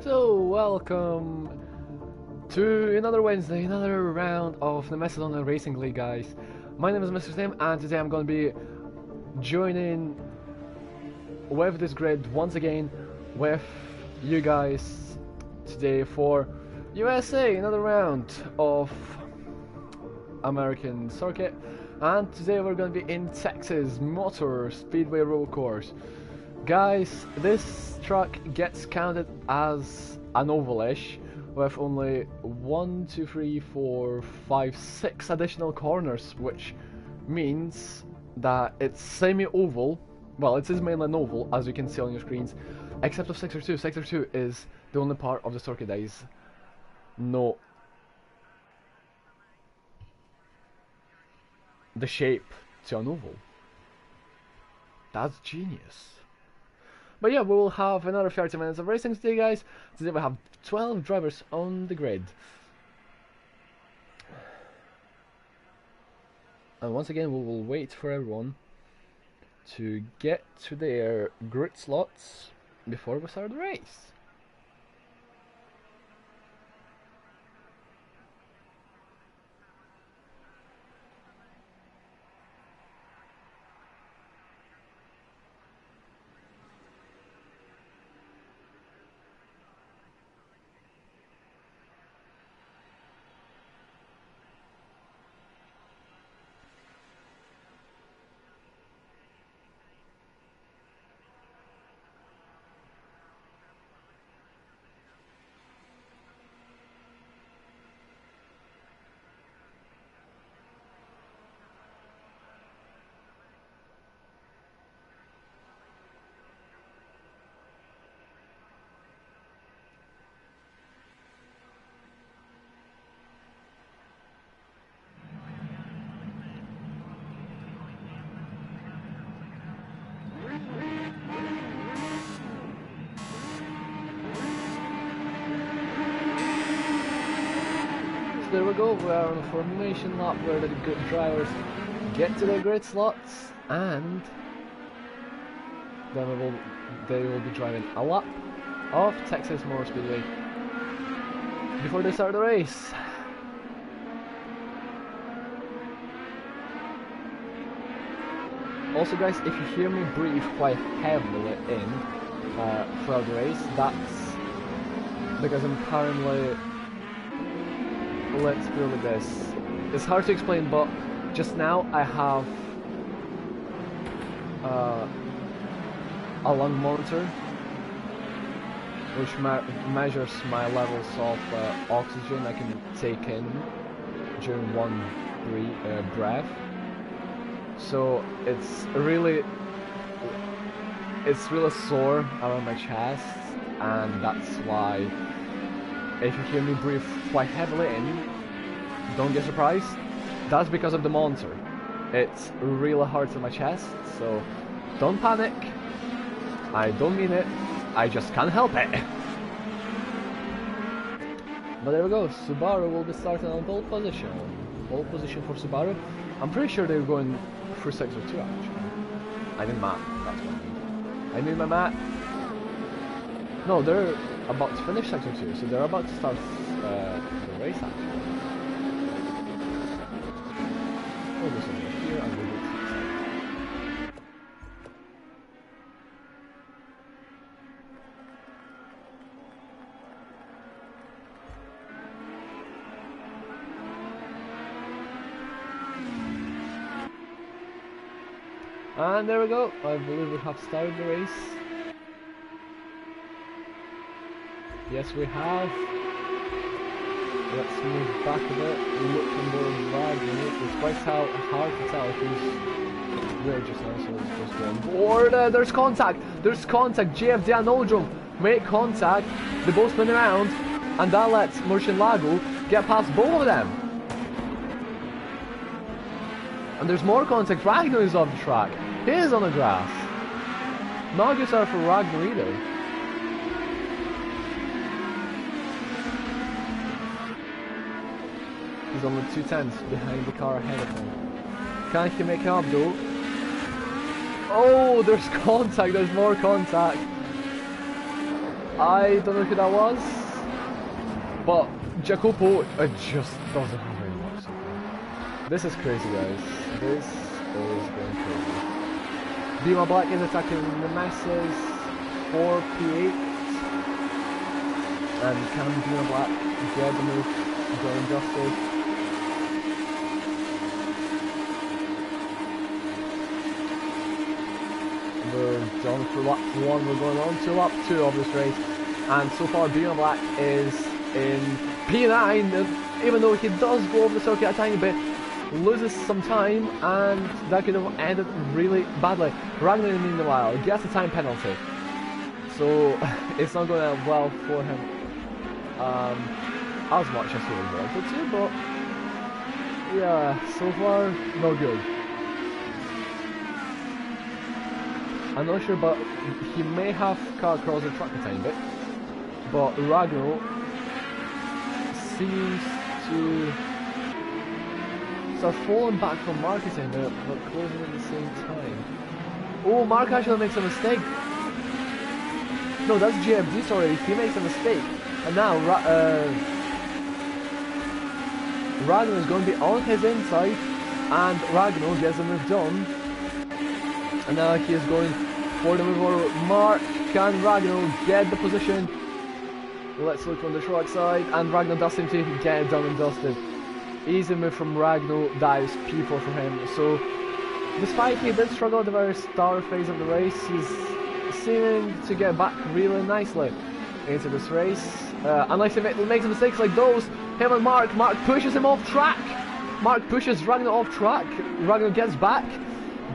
So, welcome to another Wednesday, another round of the Macedonian Racing League, guys. My name is Mr. Tim, and today I'm going to be joining with this grid once again with you guys today for USA, another round of American circuit. And today we're going to be in Texas Motor Speedway Road Course. Guys, this track gets counted as an oval-ish with only 1, 2, 3, 4, 5, 6 additional corners, which means that it's semi-oval. Well, it is mainly an oval, as you can see on your screens, except of Sector 2. Sector 2 is the only part of the circuit that is no the shape to an oval. That's genius. But yeah, we will have another 30 minutes of racing today, guys. Today we have 12 drivers on the grid. And once again, we will wait for everyone to get to their grid slots before we start the race. There we go, we are on a formation lap where the good drivers get to their grid slots, and then they will be driving a lap of Texas Motor Speedway before they start the race. Also, guys, if you hear me breathe quite heavily throughout the race, that's because I'm currently, let's go with this. It's hard to explain, but just now I have a lung monitor which measures my levels of oxygen I can take in during one breath. So it's really sore around my chest, and that's why if you hear me breathe quite heavily in, don't get surprised. That's because of the monitor. It's really hard to my chest, so don't panic. I don't mean it, I just can't help it. But there we go, Subaru will be starting on pole position. Pole position for Subaru. I'm pretty sure they're going through sector 2 actually. I mean map, that's what I mean. I mean my map. No, they're about to finish sector 2, so they're about to start the race actually. We'll do something here and we'll do it. And there we go, I believe we have started the race. Yes we have. Let's move back a bit, look under Wagner. It's quite hard to tell who's where just now, so let's just go on board. There's contact! There's contact! JFD and Oldrum make contact, they both spin around, and that lets Murcielago get past both of them. And there's more contact, Ragnar is off the track. He is on the grass. Not good start for Ragnar either. He's only 2/10 behind the car ahead of him. Can he make it up though? Oh, there's contact, there's more contact. I don't know who that was. But Jacopo just doesn't have any luck so far. This is crazy guys. This is going crazy. Beamer Black is attacking the masses for P8. And can Beamer Black get the move going justice? We're done for lap 1, we're going on to lap 2 of this race. And so far Beamer Black is in P9, even though he does go over the circuit a tiny bit. Loses some time, and that could have ended really badly. Ragnar, meanwhile, gets a time penalty, so it's not going out well for him as much as he would wanted to, but yeah, so far, no good. I'm not sure, but he may have car across the track a tiny bit, but Ragnar seems to start falling back from Mark a tiny bit, but closing at the same time. Oh, Mark actually makes a mistake. No, that's GFD, sorry, he makes a mistake. And now Ragnar is going to be on his inside, and Ragnar gets the move done. And now he is going for the move over. Mark, can Ragnar get the position? Let's look on the track side, and Ragnar does seem to get it done and dusted. Easy move from Ragnar, that is P4 for him. So, despite he did struggle at the very start phase of the race, he's seeming to get back really nicely into this race. Unless he makes mistakes like those, him and Mark pushes him off track. Mark pushes Ragnar off track, Ragnar gets back,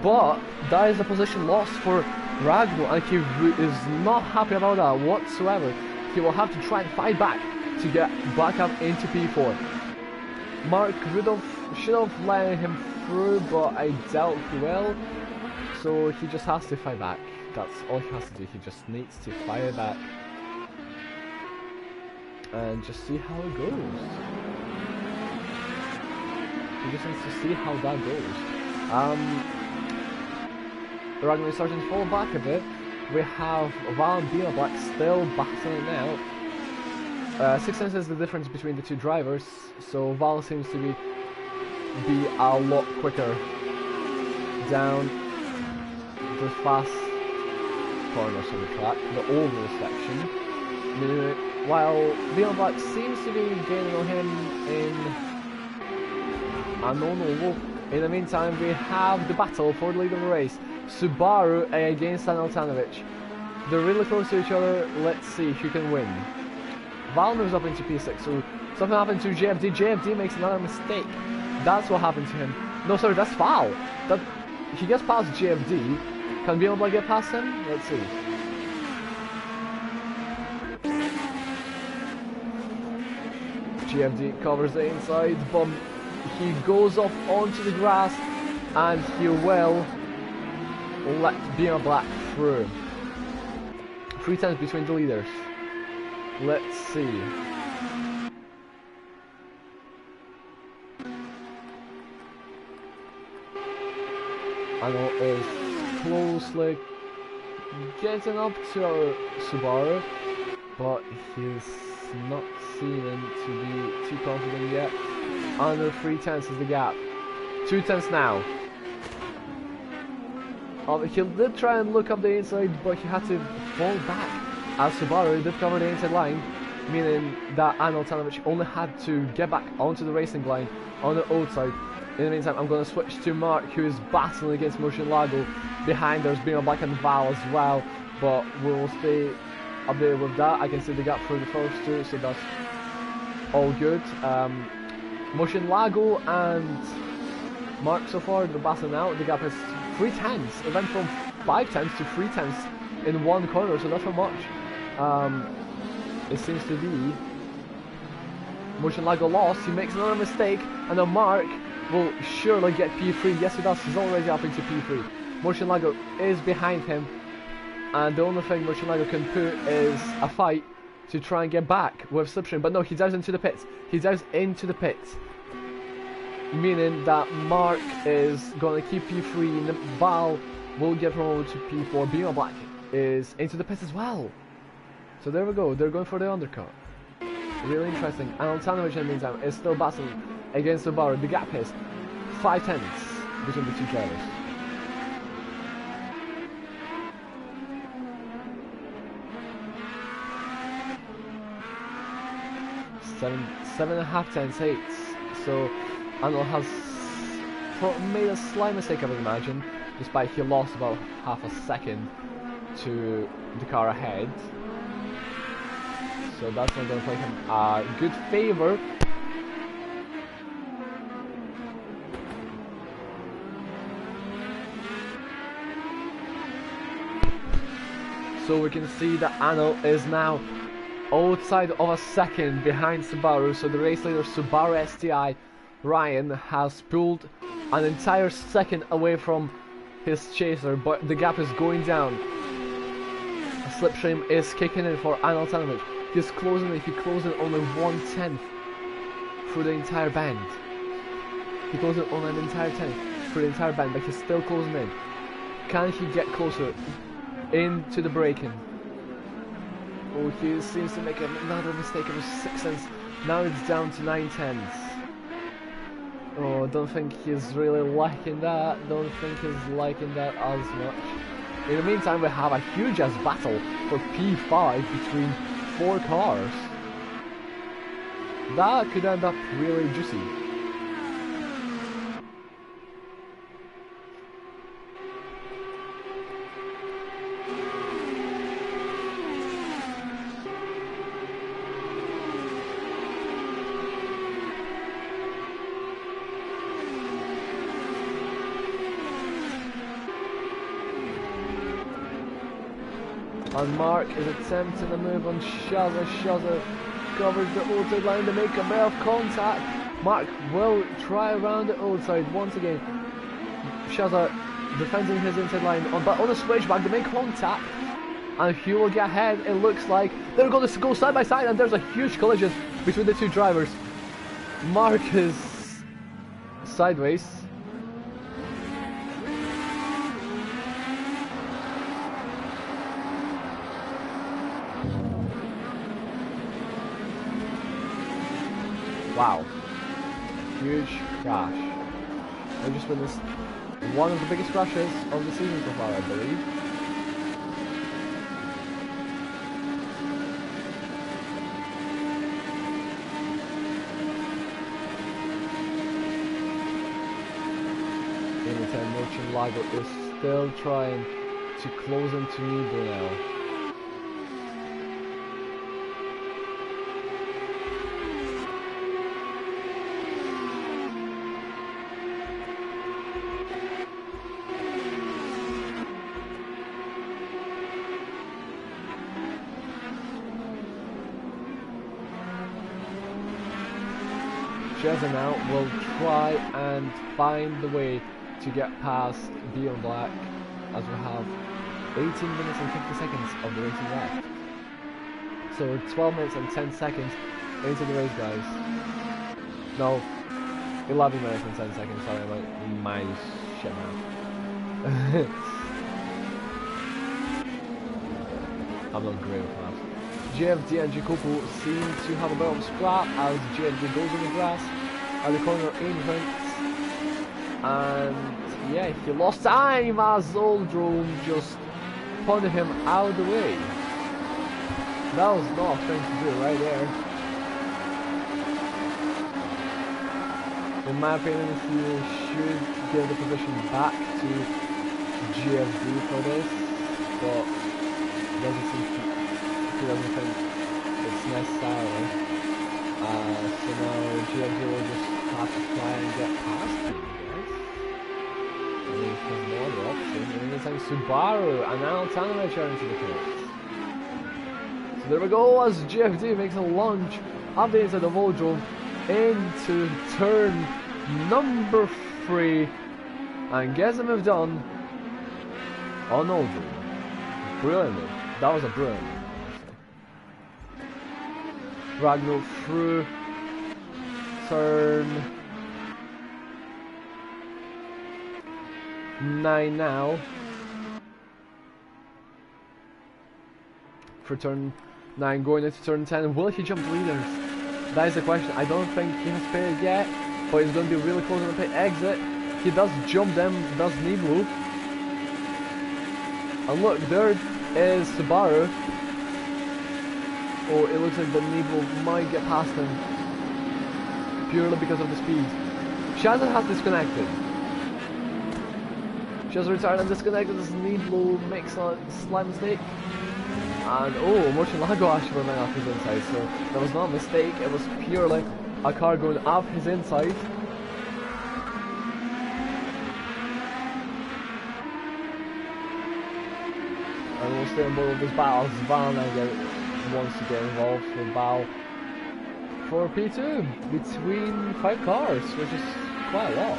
but that is a position lost for Ragnar, and he is not happy about that whatsoever. He will have to try and fight back to get back up into P4. Mark should have let him through, but I doubt he will. So he just has to fight back. That's all he has to do. He just needs to fight back and just see how it goes. He just needs to see how that goes. Ragnar is starting to fall back a bit. We have Val and Beamer Black still battling out. 6 tenths is the difference between the two drivers, so Val seems to be a lot quicker down the fast corners of the track, the oval section, while Beamer Black seems to be gaining on him in a non-oval. In the meantime, we have the battle for the lead of the race. Subaru against Aneltanovic. They're really close to each other. Let's see who can win. Val moves up into P6, so something happened to JFD. JFD makes another mistake. That's what happened to him. No, sorry, that's foul. He gets past JFD. Can Beamer Black get past him? Let's see. GFD covers the inside, but he goes off onto the grass. and he will let Beamer Black through. 3 tenths between the leaders. Let's see. Arnold is closely getting up to our Subaru, but he's not seeming to be too confident yet. Under 3 tenths is the gap. 2 tenths now. He did try and look up the inside, but he had to fall back as Subaru did cover the inside line, meaning that Arnold Tanovich only had to get back onto the racing line on the outside. In the meantime, I'm going to switch to Mark, who is battling against Motion Lago. Behind there's Beamer Black and Val as well, but we'll stay updated with that. I can see the gap through the first two, so that's all good. Motion Lago and Mark so far, they're battling out. The gap is 3 tenths. It went from 5 tenths to 3 tenths in one corner, so that's not much. It seems to be. Motion Lago lost. He makes another mistake, and then Mark will surely get P3. Yes, he does. He's already up into P3. Motion Lago is behind him, and the only thing Motion Lago can put is a fight to try and get back with Slipstream. But no, he dives into the pits. He dives into the pits, meaning that Mark is going to keep P3, and Val will get promoted to P4. Beamer Black is into the pits as well. So there we go, they're going for the undercut. Really interesting. And Tanovich in the meantime is still battling against Subaru. The gap is 5 tenths between the two drivers. Seven and a half tenths, 8. So Arnold has made a slight mistake, I would imagine, despite he lost about half a second to the car ahead. So that's not going to play him a good favor. So we can see that Arnold is now outside of a second behind Subaru. So the race leader Subaru STI Ryan has pulled an entire second away from his chaser, but the gap is going down. A slipstream is kicking in for Arnold Tanovich. He's closing it. He closed it only 1/10 through the entire bend. He closed it on an entire 10th through the entire bend, but he's still closing in. Can he get closer into the braking? Oh, he seems to make another mistake. It was 6 tenths. Now it's down to 9 tenths. Oh, don't think he's really liking that. Don't think he's liking that as much. In the meantime, we have a huge ass battle for P5 between 4 cars. That could end up really juicy. And Mark is attempting a move on Shaza. Shaza covers the outside line to make a bit of contact. Mark will try around the outside once again. Shaza defending his inside line, but on a switchback to make contact. And he will get ahead. It looks like they're going to go side by side, and there's a huge collision between the two drivers. Mark is sideways. Wow. Huge crash. I just witnessed one of the biggest crashes of the season so far, I believe. Anytime Motion Lago is still trying to close into Nebo now. Shaza now will try and find the way to get past B on black, as we have 18 minutes and 50 seconds of the racing left. So we're 12 minutes and 10 seconds into the race, guys. No, 11 minutes and 10 seconds, sorry, I'm my shit man. I'm not great with maths. JFD and Jacopo seem to have a bit of a scrap as JFD goes on the grass at the corner in front. And yeah, he lost time as Oldrome just pointed him out of the way. That was not a thing to do right there. In my opinion, he should give the position back to GFD for this, but he doesn't think it's necessary. So now GFD will just have to try and get past him, I guess. And he has no other option. And in this time, Subaru and Altanovic are into the pit. So there we go, as GFD makes a lunge of the inside of Oldrome into turn number 3 and gets him moved on Oldrome. Brilliant move. That was a brilliant move. Ragnar through turn 9 now. For turn 9 going into turn 10. Will he jump leaders? That is the question. I don't think he has pitted yet, but he's going to be really close on the pit exit. He does jump them, does Niblu. And look, there is Subaru. Oh, it looks like the Niblu might get past him purely because of the speed. Shazza has disconnected. Shazza retired and disconnected as Niblu makes a slight mistake. And oh, Murcielago actually went off his inside, so that was not a mistake, it was purely a car going off his inside. And we'll stay on board with this battle as Val now wants to get involved for Val for P2 between 5 cars, which is quite a lot.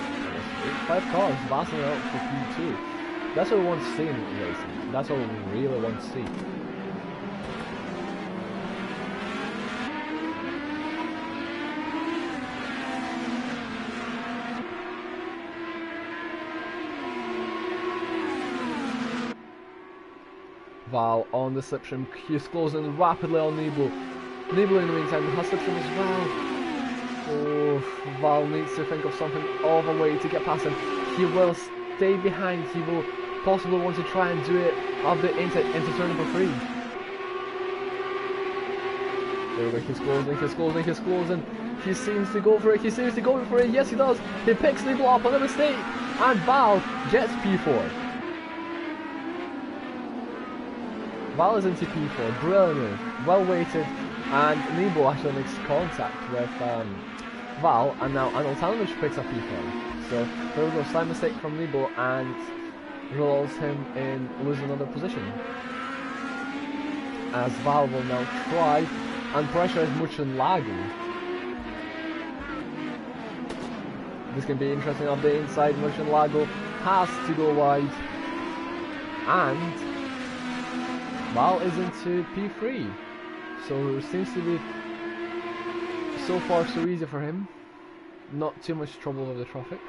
5 cars battling out for P2. That's what we want to see in racing. That's what we really want to see. Val on the slipstream, he's closing rapidly on Niblu. Niblu in the meantime has slipstream as well. Oh, Val needs to think of something of a way to get past him. He will stay behind, he will possibly want to try and do it off the inside into turn number 3. There we go, he's closing. He seems to go for it, yes he does. He picks Niblu up on a mistake, and Val gets P4. Val is into P4, brilliant move, well weighted, and Niblu actually makes contact with Val, and now Altanovic picks up P4. So there we go, slight mistake from Niblu, and results him in losing another position. As Val will now try and pressurize Murcielago. This can be interesting off the inside. Murcielago has to go wide, and Val is into P3, so it seems to be so far so easy for him. Not too much trouble with the traffic.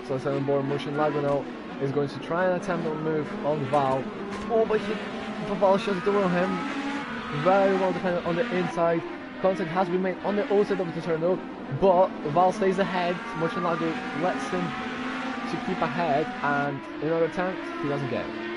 So let's on board Murcielago now. Is going to try and attempt a move on Val. Oh, but Val shuts the door on him. Very well defended on the inside. Contact has been made on the outside of the turn though, but Val stays ahead. Murcielago lets him to keep ahead, and in another attempt, he doesn't get it.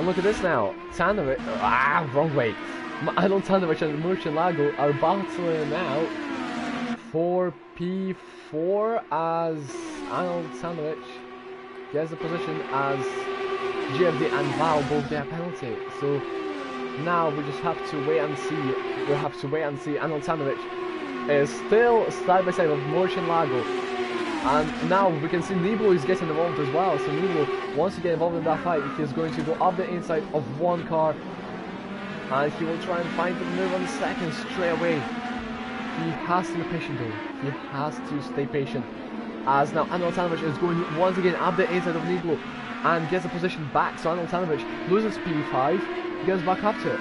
And look at this now. Tanovic, wrong way. Arnold Tanovic and Murcielago are battling out for P4 as Arnold Tanovic gets the position as GFD and Val both get a penalty. So now we just have to wait and see. We'll have to wait and see. Arnold Tanovic is still side by side with Murcielago. And now we can see Niblo is getting involved as well. So Niblo wants to get involved in that fight. He's going to go up the inside of one car. And he will try and find the move on the second straight away. He has to be patient though. He has to stay patient. As now Arnold Tanovic is going once again up the inside of Niblo. And gets the position back. So Arnold Tanovic loses P5. Goes back up to it.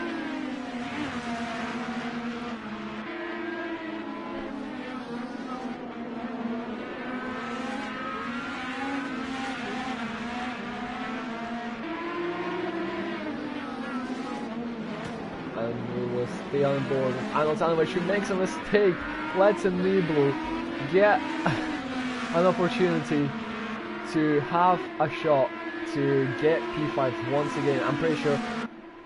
And we will stay on board with Arnold Tanovic, who makes a mistake, lets Niblo get an opportunity to have a shot to get P5 once again. I'm pretty sure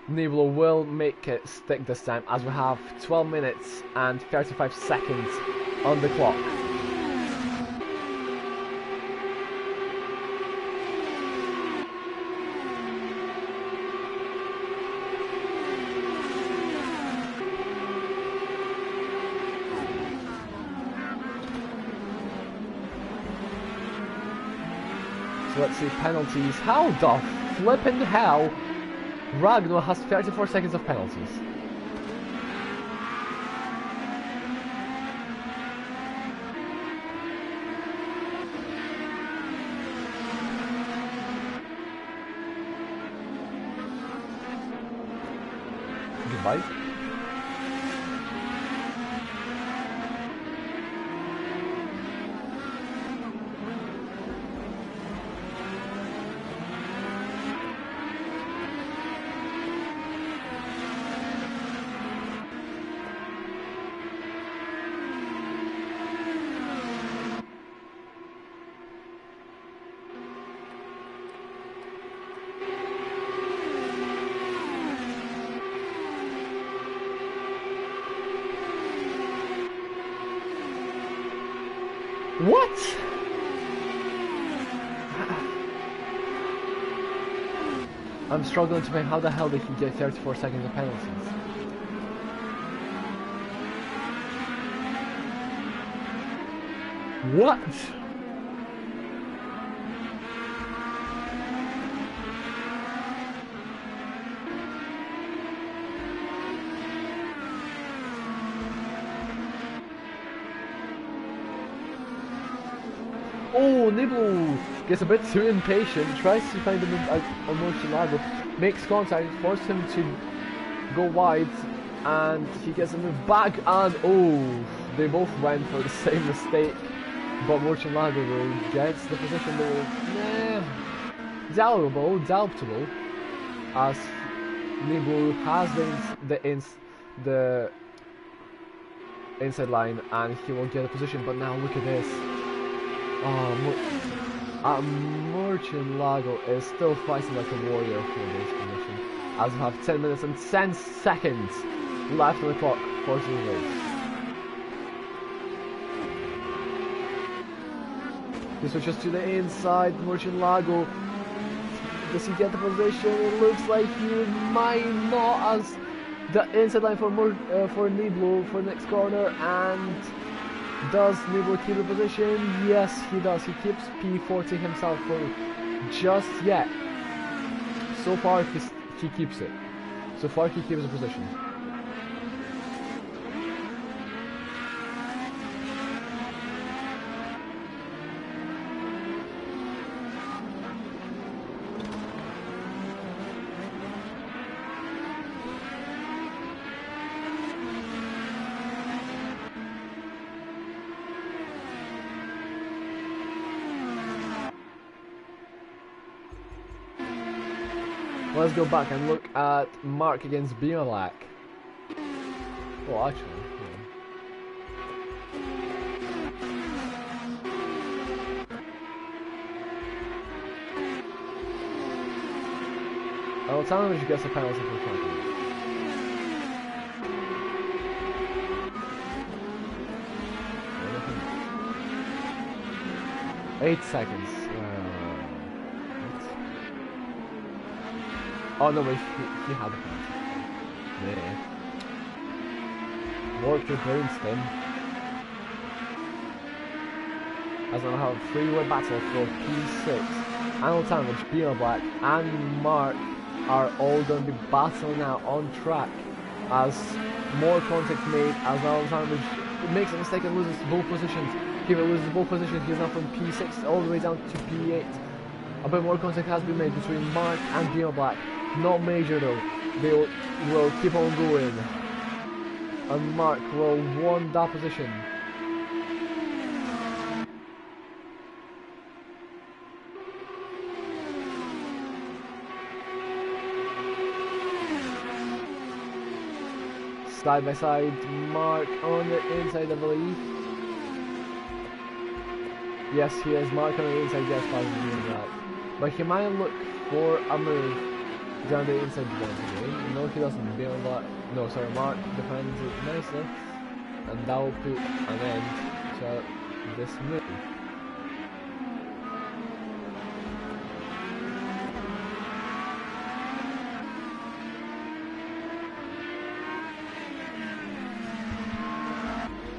Niblo will make it stick this time, as we have 12 minutes and 35 seconds on the clock. Let's see, penalties. How the flippin' hell? Ragnar has 34 seconds of penalties. Goodbye. What? I'm struggling to find how the hell they can get 34 seconds of penalties. What? Oh, Niblo gets a bit too impatient, tries to find a move out on Murcielago, makes contact, forces him to go wide, and he gets a move back, and oh, they both went for the same mistake, but Murcielago gets the position though, doubtable, as Niblo has the inside line, and he will get a position, but now look at this. Murcielago is still fighting like a warrior for this position, as we have 10 minutes and 10 seconds left on the clock for the race. He switches to the inside. Murcielago, does he get the position? It looks like he might not, as the inside line for Niblo for the next corner. And does Niblo keep the position? Yes, he does. He keeps P4 to himself for just yet. So far, he keeps it. So far, he keeps the position. Let's go back and look at Mark against Biolak. Oh, actually, yeah. Alexander gets a penalty for tracking. 8 seconds. Oh no, wait, he had a penalty. Yeah. Worked your brain stem. As I have a three-way battle for P6. Aniltanovic, Beer Black, and Mark are all going to be battling out on track as more contact made as Aniltanovic makes a mistake and loses both positions. He loses both positions, he's now from P6 all the way down to P8. A bit more contact has been made between Mark and Beer Black. Not major though. They will keep on going. And Mark will won that position. Side by side, Mark on the inside, I believe. Yes, he is. Mark on the inside, yes, doing that. But he might look for a move down the inside once again. No, he doesn't. Beyond that, no, sorry, Mark defends it nicely, and that will put an end to this move.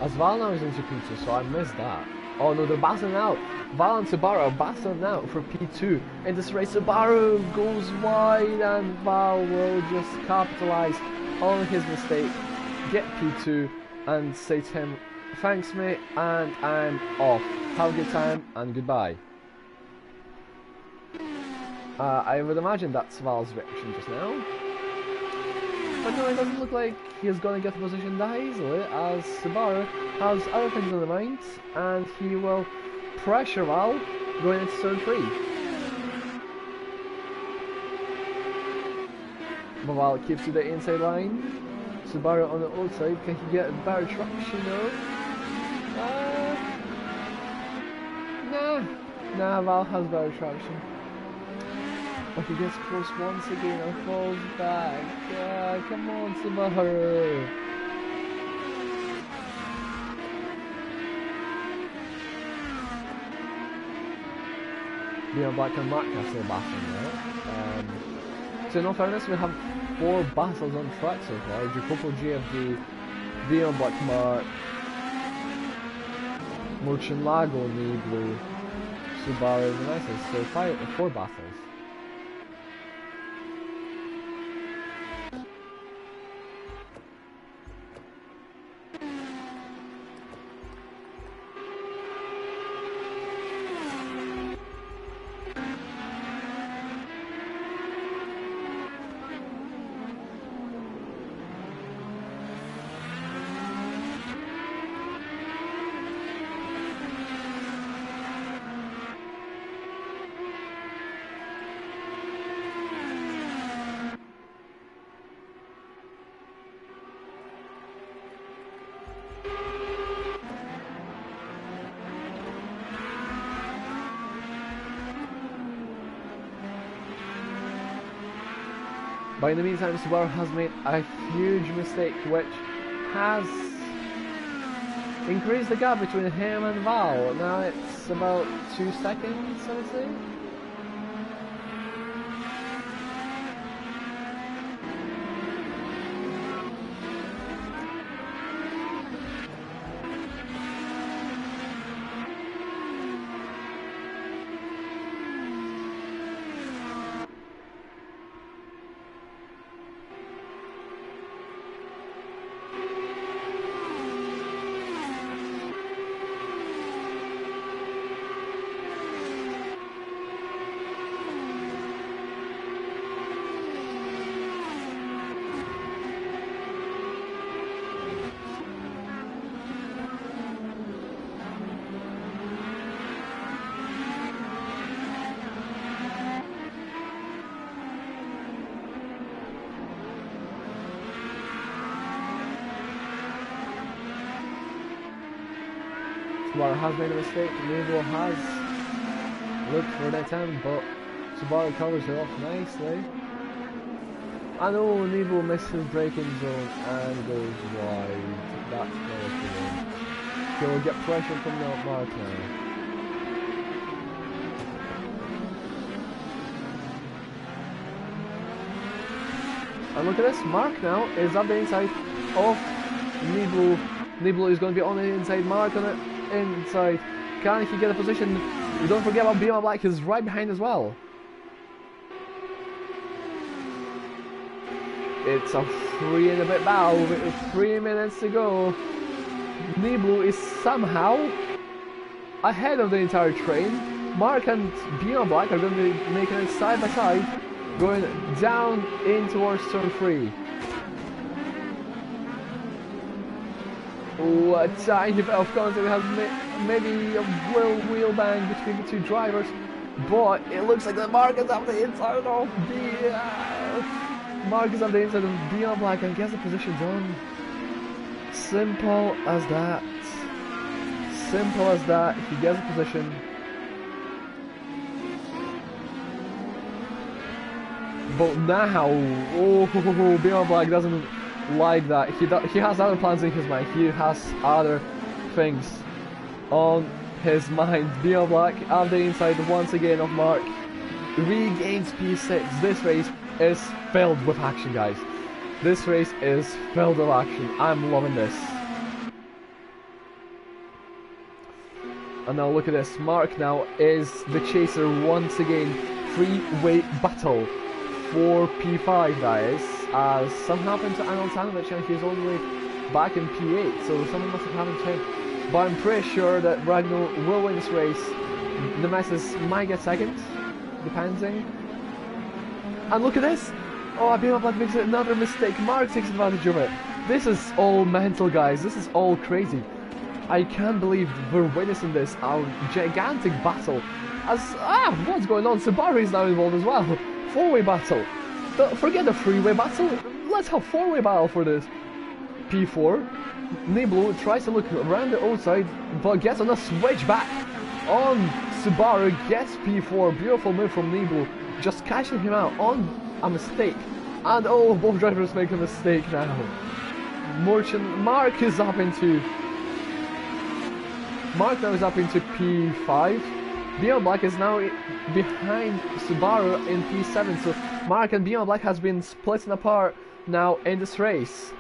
As Val now is into P2, so I missed that. Oh no, they're battling out. Val and Subaru are battling out for P2. In this race, Subaru goes wide and Val will just capitalize on his mistake, get P2 and say to him, thanks mate, and I'm off. Have a good time and goodbye. I would imagine that's Val's reaction just now. But no, it doesn't look like he's going to get the position that easily, as Subaru has other things in mind, and he will pressure Val going into turn 3. But Val keeps to the inside line. Subaru on the outside, can he get better traction though? Nah, Val has better traction. But he gets close once again and falls back. Come on, Subaru. Beyond Black and Mark are still battling there. So in all fairness, we have 4 battles on track so far. Jacopo GFD, Beyond Black Mark, Murcielago Negro, Subaru the nicest. So 4 battles. But in the meantime, Subaru has made a huge mistake, which has increased the gap between him and Val. Now it's about 2 seconds, I would say. Subaru has made a mistake, Negro has looked for that time, but Subaru covers it off nicely. I know Nebo missed his braking zone and goes wide. That's close. He'll get pressure from the mark now. And look at this, Mark now is up the inside of Nebo. Nebo is going to be on the inside, Mark on the inside. Can he get a position? Don't forget about Beamer Black is right behind as well. It's a 3 and a bit battle with 3 minutes to go. Nebo is somehow ahead of the entire train. Mark and Beamer Black are going to be making it side by side, going down in towards turn 3. Oh, a tiny bit of contact has maybe a little wheel bang between the two drivers, but it looks like the Mark is up the inside of Mark is on the inside of Beyond Black and gets the positions on. Simple as that. Simple as that. He gets a position. But now, oh, Beyond Black doesn't like that. He has other plans in his mind. He has other things on his mind. Beyond Black on the inside once again of Mark. Regains P6. This race is filled with action, guys. This race is filled with action. I'm loving this. And now look at this. Mark now is the chaser once again. Three-way battle for P5, guys. As something happened to Anil Tanovich and he's only back in P8, so something must have happened to him. But I'm pretty sure that Ragnar will win this race. Nemesis might get second, depending. And look at this! Oh, Beyond Black makes another mistake. Mark takes advantage of it. This is all mental, guys. This is all crazy. I can't believe we're witnessing this. A gigantic battle. As what's going on? Subaru is now involved as well. 4-way battle. Forget the 3-way battle. Let's have 4-way battle for this. P4. Nebo tries to look around the outside, but gets on a switchback on Subaru. Gets P4. Beautiful move from Nebo. Just catching him out on a mistake. And oh, both drivers make a mistake now. Mark is up into... Mark now is up into P5. Beyond Black is now behind Subaru in P7, so Mark and Beyond Black has been splitting apart now in this race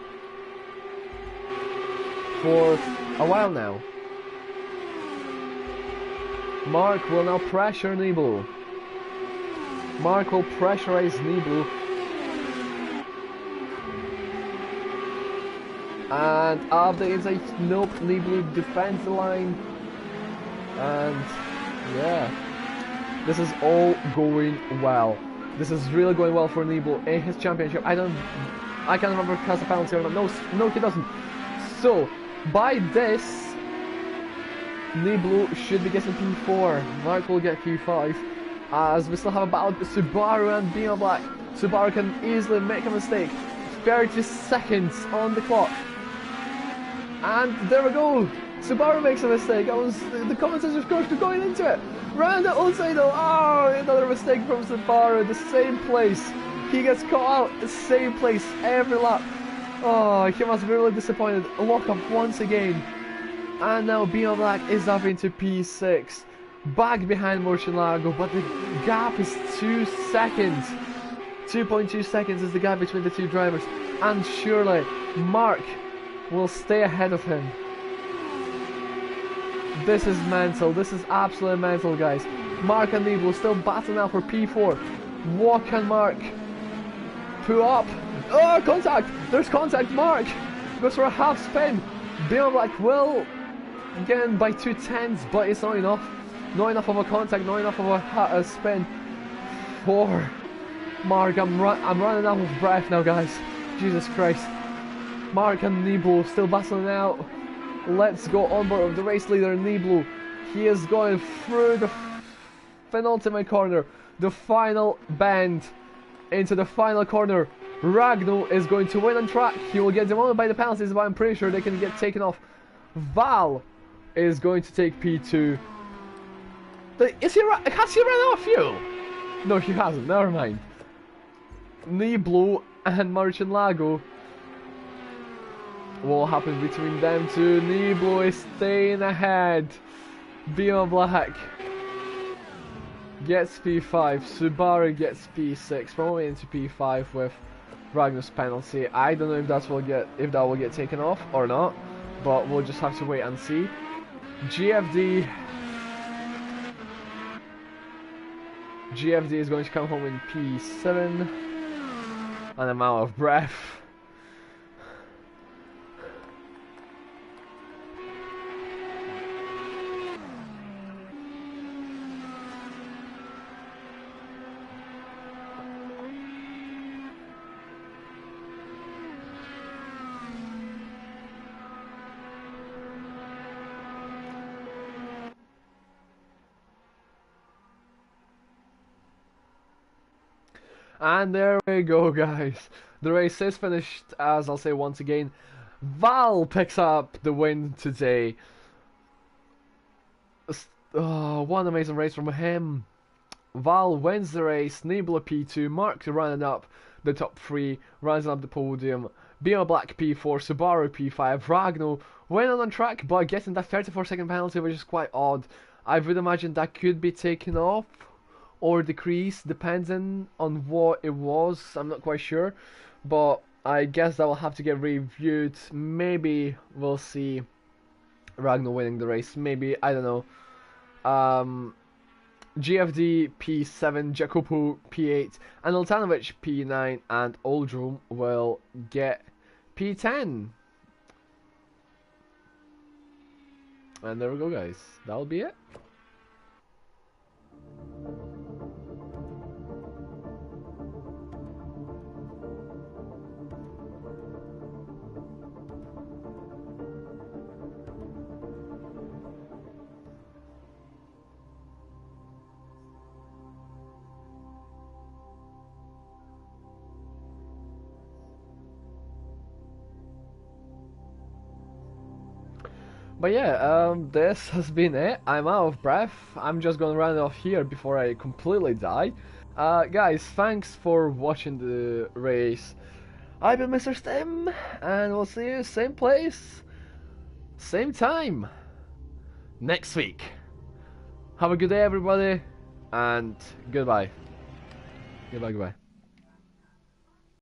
for a while now. Mark will now pressure Nebo. Mark will pressurize Nebo. And up the inside, nope, Nebo defends the line. And yeah, this is all going well. This is really going well for Nebo in his championship. I can't remember if he has a penalty or not. No, he doesn't. So by this, Nebo should be getting P4. Mark will get P5. As we still have a battle with Subaru and Beyond Black. Subaru can easily make a mistake. 30 seconds on the clock. And there we go. Subaru makes a mistake. The commentators coach going into it. Round the outside though. Oh, another mistake from Subaru. The same place. He gets caught out. The same place every lap. Oh, he must be really disappointed. Lock up once again. And now Beyond Black is up into P6. Back behind Murcielago, but the gap is 2 seconds. 2.2 seconds is the gap between the two drivers. And surely Mark will stay ahead of him. This is mental. This is absolutely mental, guys. Mark and Nebo still battling now for P4. What can Mark pull up? Oh, contact! There's contact. Mark goes for a half spin. Beyond Black will again by 2/10, but it's not enough. Not enough of a contact. Not enough of a spin for Mark. I'm running out of breath now, guys. Jesus Christ. Mark and Nebo still battling out. Let's go on board with the race leader, Nebo. He is going through the penultimate corner, the final bend into the final corner. Ragnar is going to win on track. He will get demoted by the penalties, but I'm pretty sure they can get taken off. Val is going to take P2. Has he run out of fuel? No, he hasn't. Never mind. Nebo and Marcin-Lago. What happens between them two? Niblo is staying ahead. Beyond Black gets P5, Subaru gets P6, promoting into P5 with Ragnar's penalty. I don't know if that will get taken off or not, but we'll just have to wait and see. GFD is going to come home in P7, and I'm out of breath. And there we go, guys. The race is finished, as I'll say once again. Val picks up the win today. Oh, one amazing race from him. Val wins the race, Niblo P2, Mark running up the top 3, rising up the podium. Beamer Black P4, Subaru P5, Ragno winning on track, but getting that 34-second penalty, which is quite odd. I would imagine that could be taken off or decrease depending on what it was. I'm not quite sure, but I guess that will have to get reviewed. Maybe we'll see Ragnar winning the race, maybe, I don't know. GFD P7, Jacopo P8, and Altanovic P9, and Oldrum will get P10. And there we go, guys, that'll be it. But yeah, this has been it. I'm out of breath. I'm just gonna run it off here before I completely die. Guys, thanks for watching the race. I've been Mr. Stim, and we'll see you same place, same time, next week. Have a good day, everybody, and goodbye. Goodbye.